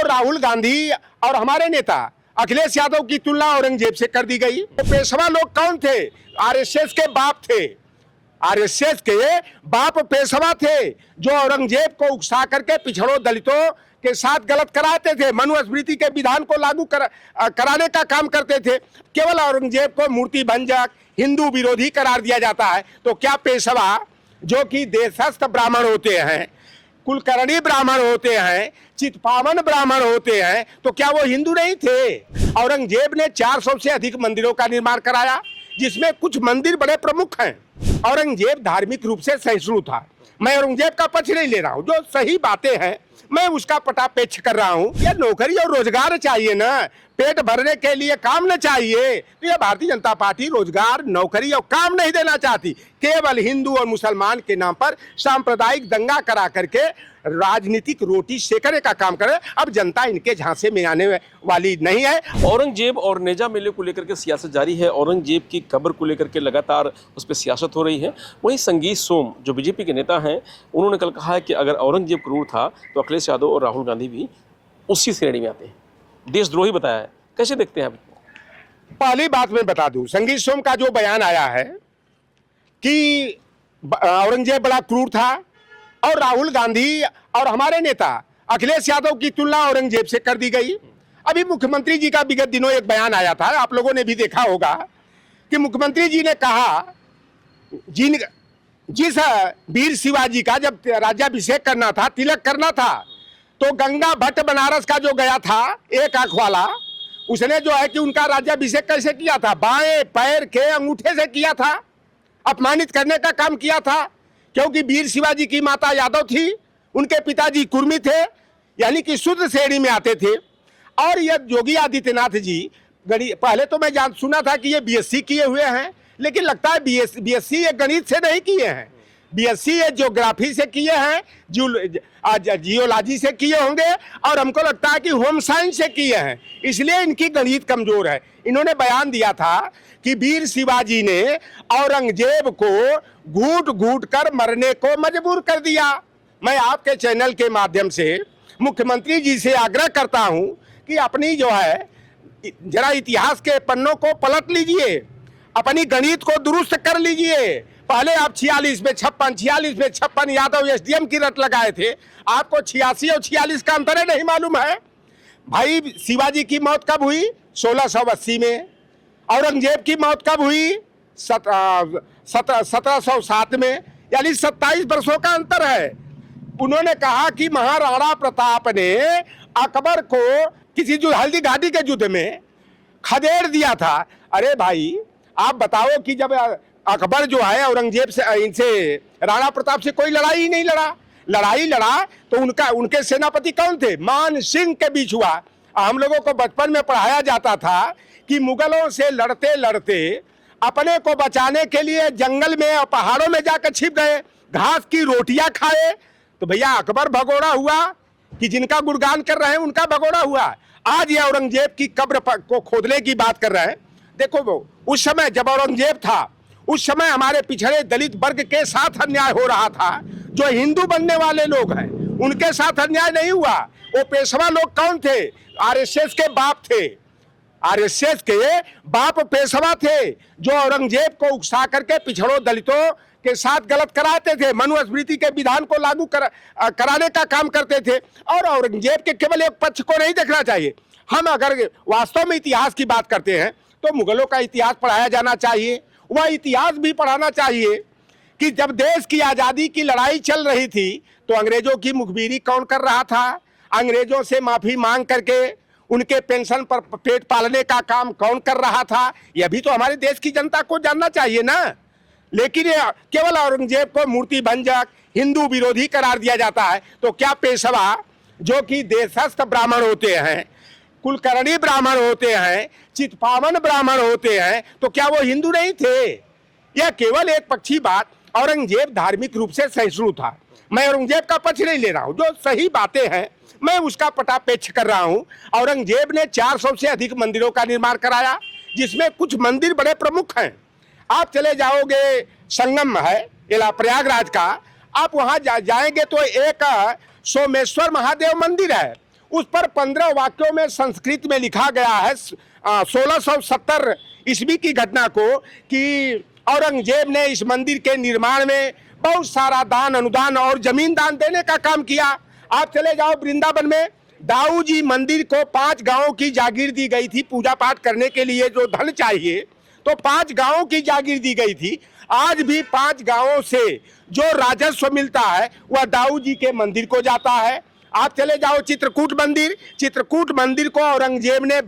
और राहुल गांधी और हमारे नेता अखिलेश यादव की तुलना औरंगजेब से कर दी गई। तो पेशवा लोग कौन थे? आरएसएस के बाप थे। आरएसएस के बाप पेशवा थे जो औरंगजेब को उकसा करके पिछड़ों दलितों के साथ गलत कराते थे, मनुस्मृति के विधान को लागू कराने का काम करते थे। केवल औरंगजेब को मूर्ति भंजक, हिंदू विरोधी करार दिया जाता है। तो क्या पेशवा जो कि देशस्थ ब्राह्मण होते हैं, कुलकर्णी ब्राह्मण होते हैं, चितपावन ब्राह्मण होते हैं, तो क्या वो हिंदू नहीं थे? औरंगजेब ने 400 से अधिक मंदिरों का निर्माण कराया, जिसमें कुछ मंदिर बड़े प्रमुख हैं। औरंगजेब धार्मिक रूप से सहिष्णु था। मैं औरंगजेब का पक्ष नहीं ले रहा हूं, जो सही बातें हैं मैं उसका पटापेक्ष कर रहा हूं। ये नौकरी और रोजगार चाहिए ना, पेट भरने के लिए काम न चाहिए। तो ये भारतीय जनता पार्टी रोजगार, नौकरी और काम नहीं देना चाहती, केवल हिंदू और मुसलमान के नाम पर सांप्रदायिक दंगा करा करके राजनीतिक रोटी सेकने का काम करे। अब जनता इनके झांसे में आने वाली नहीं है। औरंगजेब और नेजा मेले को लेकर के सियासत जारी है। औरंगजेब की कब्र को लेकर के लगातार उस पर सियासत हो रही है। वहीं संगीत सोम जो बीजेपी के नेता हैं, उन्होंने कल कहा है कि अगर औरंगजेब क्रूर था तो अखिलेश यादव और राहुल गांधी भी उसी श्रेणी में आते हैं। देशद्रोही बताया है। कैसे देखते हैं आप? पहली बात मैं बता दूं, संगीत सोम का जो बयान आया है कि औरंगजेब बड़ा क्रूर था और राहुल गांधी और हमारे नेता अखिलेश यादव की तुलना औरंगजेब से कर दी गई। अभी मुख्यमंत्री जी का विगत दिनों एक बयान आया था, आप लोगों ने भी देखा होगा, कि मुख्यमंत्री जी ने कहा जिस वीर शिवाजी का जब राज्याभिषेक करना था, तिलक करना था, तो गंगा भट्ट बनारस का जो गया था एक आंख वाला, उसने जो है कि उनका राज्याभिषेक कैसे किया था? बाएं पैर के अंगूठे से किया था। अपमानित करने का काम किया था, क्योंकि वीर शिवाजी की माता यादव थी, उनके पिताजी कुर्मी थे, यानी कि शुद्ध श्रेणी में आते थे। और ये योगी आदित्यनाथ जी पहले तो मैं सुना था कि ये बीएससी किए हुए हैं, लेकिन लगता है बीएससी ये गणित से नहीं किए हैं, बीएससी ये ज्योग्राफी से किए हैं, जियोलॉजी से किए होंगे, और हमको लगता है कि होम साइंस से किए हैं, इसलिए इनकी गणित कमजोर है। इन्होंने बयान दिया था कि वीर शिवाजी ने औरंगजेब को घूट घूट कर मरने को मजबूर कर दिया। मैं आपके चैनल के माध्यम से मुख्यमंत्री जी से आग्रह करता हूं कि अपनी जो है जरा इतिहास के पन्नों को पलट लीजिए, अपनी गणित को दुरुस्त कर लीजिए। पहले आप 46 में 56 यादव एसडीएम की रट लगाए थे, आपको 86 और 46 का अंतर है नहीं मालूम है? भाई शिवाजी की मौत कब हुई? 1680 में। औरंगजेब की मौत कब हुई? 1707 में, यानी 27 वर्षों का अंतर है। उन्होंने कहा कि महाराणा प्रताप ने अकबर को किसी जो हल्दी घाटी के युद्ध में खदेड़ दिया था। अरे भाई आप बताओ कि जब अकबर जो है औरंगजेब से, इनसे राणा प्रताप से कोई लड़ाई ही नहीं लड़ा तो उनके सेनापति कौन थे? मान सिंह के बीच हुआ। हम लोगों को बचपन में पढ़ाया जाता था कि मुगलों से लड़ते लड़ते अपने को बचाने के लिए जंगल में और पहाड़ों में जाकर छिप गए, घास की रोटियां खाए। तो भैया अकबर भगोड़ा हुआ कि जिनका गुणगान कर रहे हैं उनका भगोड़ा हुआ। आज ये औरंगजेब की कब्र को खोदने की बात कर रहे हैं। देखो वो उस समय जब औरंगजेब था, उस समय हमारे पिछड़े दलित वर्ग के साथ अन्याय हो रहा था। जो हिंदू बनने वाले लोग हैं उनके साथ अन्याय नहीं हुआ। वो पेशवा लोग कौन थे? आरएसएस के बाप थे। आरएसएस के बाप पेशवा थे जो औरंगजेब को उकसा करके पिछड़ों दलितों के साथ गलत कराते थे, मनुस्मृति के विधान को लागू कराने का काम करते थे। और औरंगजेब के केवल एक पक्ष को नहीं देखना चाहिए। हम अगर वास्तव में इतिहास की बात करते हैं तो मुगलों का इतिहास पढ़ाया जाना चाहिए। वह इतिहास भी पढ़ाना चाहिए कि जब देश की आज़ादी की लड़ाई चल रही थी तो अंग्रेजों की मुखबिरी कौन कर रहा था? अंग्रेजों से माफ़ी मांग करके उनके पेंशन पर पेट पालने का काम कौन कर रहा था? यह भी तो हमारे देश की जनता को जानना चाहिए ना। लेकिन केवल औरंगजेब को मूर्ति भंजक, हिंदू विरोधी करार दिया जाता है। तो क्या पेशवा जो कि देशस्थ ब्राह्मण होते हैं, कुलकर्णी ब्राह्मण होते हैं, चितपावन ब्राह्मण होते हैं, तो क्या वो हिंदू नहीं थे? यह केवल एक पक्षी बात। औरंगजेब धार्मिक रूप से सहिष्णु था। मैं औरंगजेब का पक्ष नहीं ले रहा हूं, जो सही बातें हैं मैं उसका पटापेक्ष कर रहा हूं। औरंगजेब ने 400 से अधिक मंदिरों का निर्माण कराया, जिसमें कुछ मंदिर बड़े प्रमुख हैं। आप चले जाओगे, संगम है प्रयागराज का, आप वहां जाएंगे तो एक सोमेश्वर महादेव मंदिर है। उस पर 15 वाक्यों में संस्कृत में लिखा गया है 1670 ईस्वी की घटना को कि औरंगजेब ने इस मंदिर के निर्माण में बहुत सारा दान अनुदान और जमीन दान देने का काम किया। आप चले जाओ वृंदावन में दाऊ जी मंदिर को 5 गांवों की जागीर दी गई थी पूजा पाठ करने के लिए, जो धन चाहिए तो 5 गांवों की जागीर दी गई थी। आज भी 5 गांवों से जो राजस्व मिलता है वह दाऊ जी के मंदिर को जाता है। आप चले जाओ चित्रकूट मंदिर को औरंगजेब ने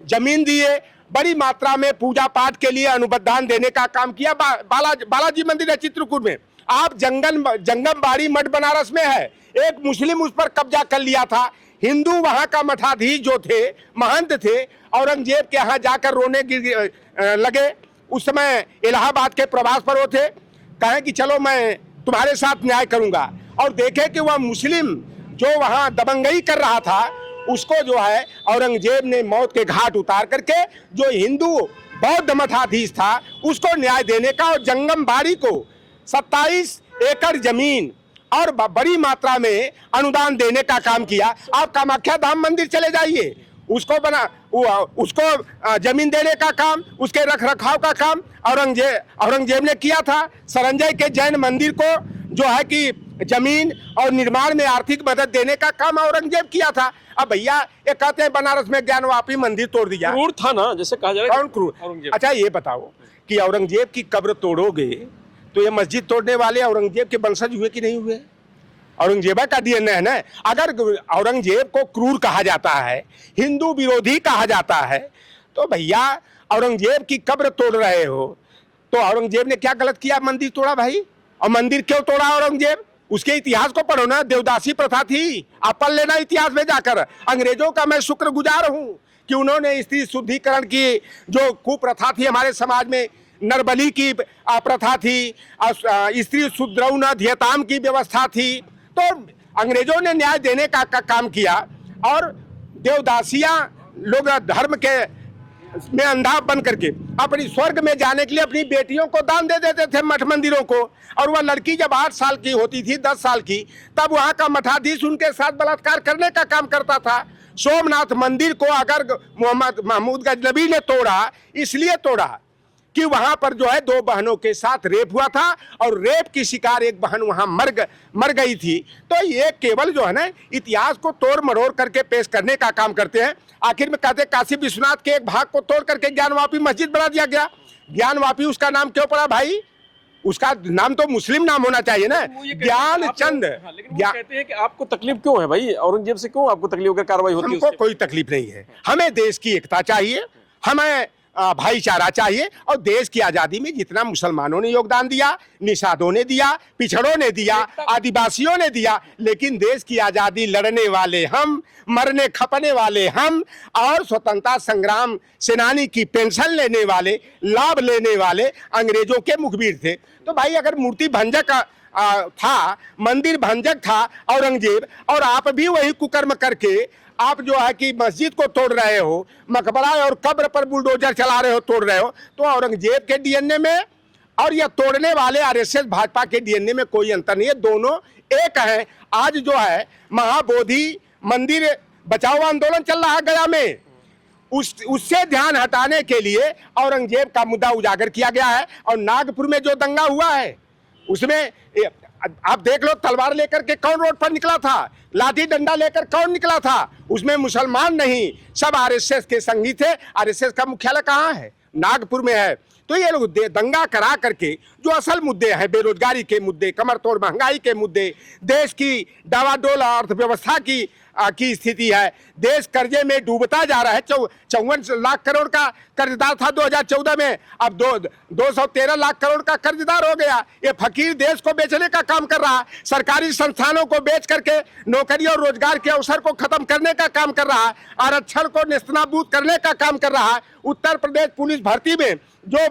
जमीन दिए, बड़ी मात्रा में पूजा पाठ के लिए अनुबंधान देने का काम किया। बालाजी मंदिर है चित्रकूट में। आप जंगमबाड़ी मठ बनारस में है, एक मुस्लिम उस पर कब्जा कर लिया था। हिंदू वहां का मठाधीश जो थे, महंत थे, औरंगजेब के यहाँ जाकर रोने लगे। उस समय इलाहाबाद के प्रवास पर वो थे, कहें कि चलो मैं तुम्हारे साथ न्याय करूंगा, और देखे कि वह मुस्लिम जो वहां दबंगई कर रहा था उसको जो है औरंगजेब ने मौत के घाट उतार करके जो हिंदू बौद्ध मठाधीश था उसको न्याय देने का, और जंगमबाड़ी को 27 एकड़ जमीन और बड़ी मात्रा में अनुदान देने का काम किया। आप कामाख्या धाम मंदिर चले जाइए, उसको जमीन देने का काम, उसके रख रखाव का काम औरंगजेब ने किया था। सरंजय के जैन मंदिर को जो है कि जमीन और निर्माण में आर्थिक मदद देने का काम औरंगजेब किया था। अब भैया ये कहते हैं बनारस में ज्ञानवापी मंदिर तोड़ दिया, क्रूर था ना, जैसे कहा जा रहा है। कौन क्रूर? अच्छा ये बताओ कि औरंगजेब की कब्र तोड़ोगे तो ये मस्जिद तोड़ने वाले औरंगजेब के वंशज हुए कि नहीं हुए? औरंगजेब का डीएनए है ना। अगर औरंगजेब को क्रूर कहा जाता है, हिंदू विरोधी कहा जाता है, तो भैया औरंगजेब की कब्र तोड़ रहे हो तो औरंगजेब ने क्या गलत किया? मंदिर तोड़ा भाई। और मंदिर क्यों तोड़ा औरंगजेब? उसके इतिहास को पढ़ो ना, देवदासी प्रथा थी, आप पढ़ लेना इतिहास में जाकर। अंग्रेजों का मैं शुक्रगुजार हूं कि उन्होंने स्त्री शुद्धिकरण की जो कुप्रथा थी हमारे समाज में, नरबली की प्रथा थी, स्त्री शुद्रौन ध्यताम की व्यवस्था थी, तो अंग्रेजों ने न्याय देने का काम किया। और देवदासियां लोग धर्म के में अंधा बन करके अपनी स्वर्ग में जाने के लिए अपनी बेटियों को दान दे देते थे मठ मंदिरों को। और वह लड़की जब 8 साल की होती थी, 10 साल की, तब वहां का मठाधीश उनके साथ बलात्कार करने का काम करता था। सोमनाथ मंदिर को अगर मोहम्मद महमूद गजनबी ने तोड़ा, इसलिए तोड़ा कि वहां पर जो है 2 बहनों के साथ रेप हुआ था और रेप की शिकार एक बहन वहां मर गई थी। तो ये केवल जो है ना इतिहास को तोड़ मरोड़ करके पेश करने का काम करते हैं। आखिर में कहते काशी विश्वनाथ के एक भाग को तोड़ करके ज्ञानवापी मस्जिद बना दिया गया। ज्ञानवापी उसका नाम क्यों पड़ा भाई? उसका नाम तो मुस्लिम नाम होना चाहिए ना, ज्ञानचंद। लेकिन वो कहते हैं कि आपको तकलीफ क्यों है भाई, औरंगजेब से क्यों आपको तकलीफ अगर कार्रवाई होती है? हमको कोई तकलीफ नहीं है, हमें देश की एकता चाहिए, हमें भाईचारा चाहिए। और देश की आजादी में जितना मुसलमानों ने योगदान दिया, निषादों ने दिया, पिछड़ों ने दिया, आदिवासियों ने दिया, लेकिन देश की आजादी लड़ने वाले हम, मरने खपने वाले हम, और स्वतंत्रता संग्राम सेनानी की पेंशन लेने वाले, लाभ लेने वाले अंग्रेजों के मुखबिर थे। तो भाई अगर मूर्ति भंजक था, मंदिर भंजक था औरंगजेब, और आप भी वही कुकर्म करके आप जो है कि मस्जिद को तोड़ रहे हो, मकबरा और कब्र पर बुलडोजर चला रहे हो, तोड़ रहे हो, तो औरंगजेब के डीएनए में और यह तोड़ने वाले आरएसएस भाजपा के डीएनए में कोई अंतर नहीं है, दोनों एक है। आज जो है महाबोधि मंदिर बचाओ आंदोलन चल रहा है गया में, उससे ध्यान हटाने के लिए औरंगजेब का मुद्दा उजागर किया गया है। और नागपुर में जो दंगा हुआ है उसमें आप देख लो, तलवार लेकर के कौन रोड पर निकला था, लाठी डंडा लेकर कौन निकला था? उसमें मुसलमान नहीं, सब आरएसएस के संगी थे। आरएसएस का मुख्यालय कहाँ है? नागपुर में है। तो ये लोग दंगा करा करके जो असल मुद्दे हैं, बेरोजगारी के मुद्दे, कमर तोड़ महंगाई के मुद्दे, देश की डावाडोल अर्थव्यवस्था की स्थिति है, देश कर्जे में डूबता जा रहा है। 54 लाख करोड़ का कर्जदार था 2014 में, अब 213 लाख करोड़ का कर्जदार हो गया। ये फकीर देश को बेचने का काम कर रहा है, सरकारी संस्थानों को बेच करके नौकरी और रोजगार के अवसर को खत्म करने का काम कर रहा है, आरक्षण को नेस्तनाबूद करने का काम कर रहा है। उत्तर प्रदेश पुलिस भर्ती में जो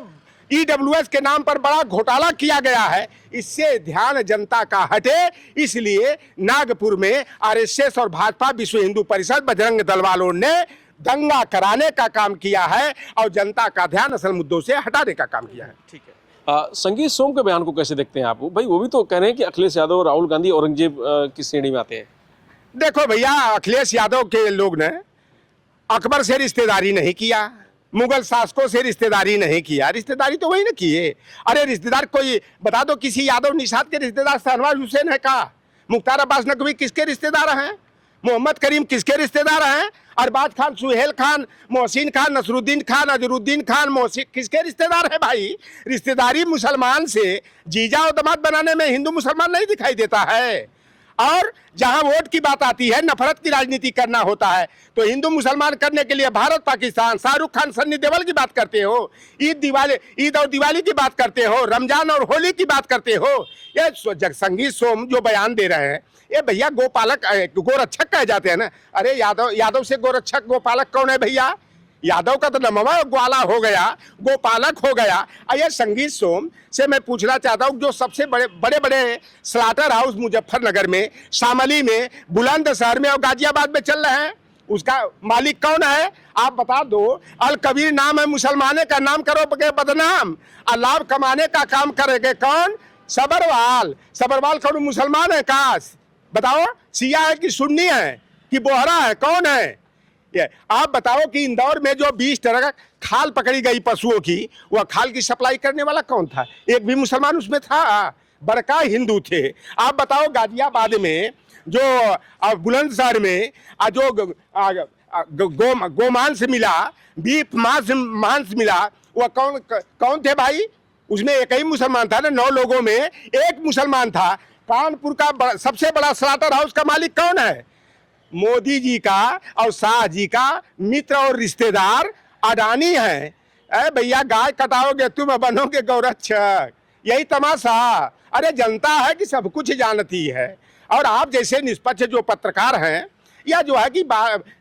ईडब्ल्यूएस के नाम पर बड़ा घोटाला किया गया है, इससे ध्यान जनता का हटे, इसलिए नागपुर में आरएसएस और भाजपा, विश्व हिंदू परिषद, बजरंग दल वालों ने दंगा कराने का काम किया है और जनता का ध्यान असल मुद्दों से हटाने का काम किया है। ठीक है। संगीत सोम के बयान को कैसे देखते हैं आप? भाई वो भी तो कह रहे हैं कि अखिलेश यादव और राहुल गांधी औरंगजेब की श्रेणी में आते हैं। देखो भैया, अखिलेश यादव के लोग ने अकबर से रिश्तेदारी नहीं किया, मुगल शासकों से रिश्तेदारी नहीं किया, रिश्तेदारी तो वही ना किए। अरे रिश्तेदार कोई बता दो, किसी यादव निषाद के रिश्तेदार शहनवाज हुसैन है का? मुख्तार अब्बास नकवी किसके रिश्तेदार हैं? मोहम्मद करीम किसके रिश्तेदार हैं? अरबाज खान, सुहेल खान, मोहसिन खान, नसरुद्दीन खान, अजरुद्दीन खान, मोहसिन किसके रिश्तेदार है भाई? रिश्तेदारी मुसलमान से जीजा और दामाद बनाने में हिंदू मुसलमान नहीं दिखाई देता है। और जहां वोट की बात आती है, नफरत की राजनीति करना होता है, तो हिंदू मुसलमान करने के लिए भारत पाकिस्तान, शाहरुख खान सन्नी देओल की बात करते हो, ईद और दिवाली की बात करते हो, रमजान और होली की बात करते हो। ये संगीत सोम जो बयान दे रहे हैं, ये भैया गोपालक गोरक्षक कहे जाते हैं ना। अरे यादव से गोरक्षक गोपालक कौन है भैया? यादव का तो नमवा ग्वाला हो गया, गोपालक हो गया। ये संगीत सोम से मैं पूछना चाहता हूँ, जो सबसे बड़े बड़े स्लाटर हाउस मुजफ्फरनगर में, शामली में, बुलंदशहर में और गाजियाबाद में चल रहे हैं, उसका मालिक कौन है? आप बता दो। अल कबीर नाम है, मुसलमाने का नाम करोगे बदनाम, और लाभ कमाने का काम करेंगे कौन? सबरवाल कौन मुसलमान है का? बताओ, सिया है कि सुन्नी है कि बोहरा है, कौन है ये? आप बताओ कि इंदौर में जो 20 ट्रक खाल पकड़ी गई पशुओं की, वह खाल की सप्लाई करने वाला कौन था? एक भी मुसलमान उसमें था? बड़का हिंदू थे। आप बताओ गाजियाबाद में जो बुलंदशहर में जो गोमांस मिला, बीफ मांस मिला, वह कौन थे भाई? उसमें एक ही मुसलमान था ना, 9 लोगों में एक मुसलमान था। कानपुर का सबसे बड़ा स्लाटर हाउस का मालिक कौन है? मोदी जी का और शाह जी का मित्र और रिश्तेदार अडानी है। अरे भैया, गाय कटाओगे तुम, बनोगे गौरक्षक, यही तमाशा। अरे जनता है कि सब कुछ जानती है, और आप जैसे निष्पक्ष जो पत्रकार हैं, या जो है कि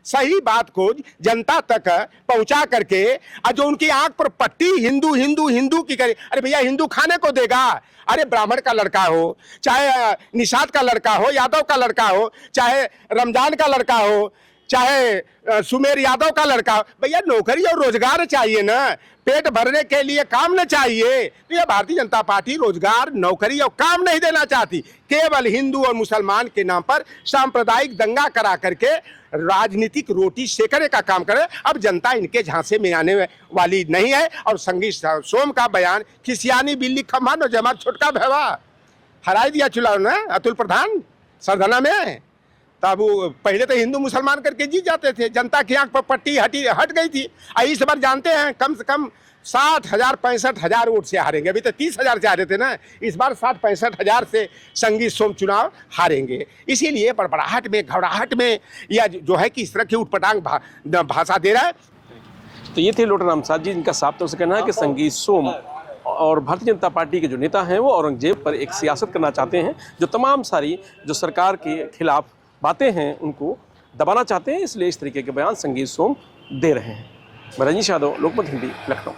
सही बात को जनता तक पहुंचा करके, और जो उनकी आंख पर पट्टी हिंदू हिंदू हिंदू की करे। अरे भैया, हिंदू खाने को देगा? अरे ब्राह्मण का लड़का हो, चाहे निषाद का लड़का हो, यादव का लड़का हो, चाहे रमजान का लड़का हो, चाहे सुमेर यादव का लड़का हो, भैया नौकरी और रोजगार चाहिए ना, पेट भरने के लिए काम न चाहिए। तो ये भारतीय जनता पार्टी रोजगार, नौकरी और काम नहीं देना चाहती, केवल हिंदू और मुसलमान के नाम पर सांप्रदायिक दंगा करा करके राजनीतिक रोटी सेकने का काम करे। अब जनता इनके झांसे में आने वाली नहीं है। और संगीत सोम का बयान, खिसियानी बिल्ली खम्भा नो जमात छोटका भैवा, हराई दिया चुनाव ना अतुल प्रधान सरधना में। तब वो पहले तो हिंदू मुसलमान करके जीत जाते थे, जनता की आंख पर पट्टी हट गई थी। इस बार जानते हैं कम से कम 60,000-65,000 वोट से हारेंगे। अभी तो 30,000 से हारे थे ना, इस बार 60-65,000 से संगीत सोम चुनाव हारेंगे। इसीलिए बड़बड़ाहट में, घबराहट में, या जो है कि इस तरह की उटपटांग भाषा दे रहा है। तो ये थे लोटा राम साहब जी, जिनका साफ तौर से कहना है कि संगीत सोम और भारतीय जनता पार्टी के जो नेता हैं वो औरंगजेब पर एक सियासत करना चाहते हैं, जो तमाम सारी जो सरकार के खिलाफ बातें हैं उनको दबाना चाहते हैं, इसलिए इस तरीके के बयान संगीत सोम दे रहे हैं। मैं रजनीश यादव, लोकमत हिंदी, लखनऊ।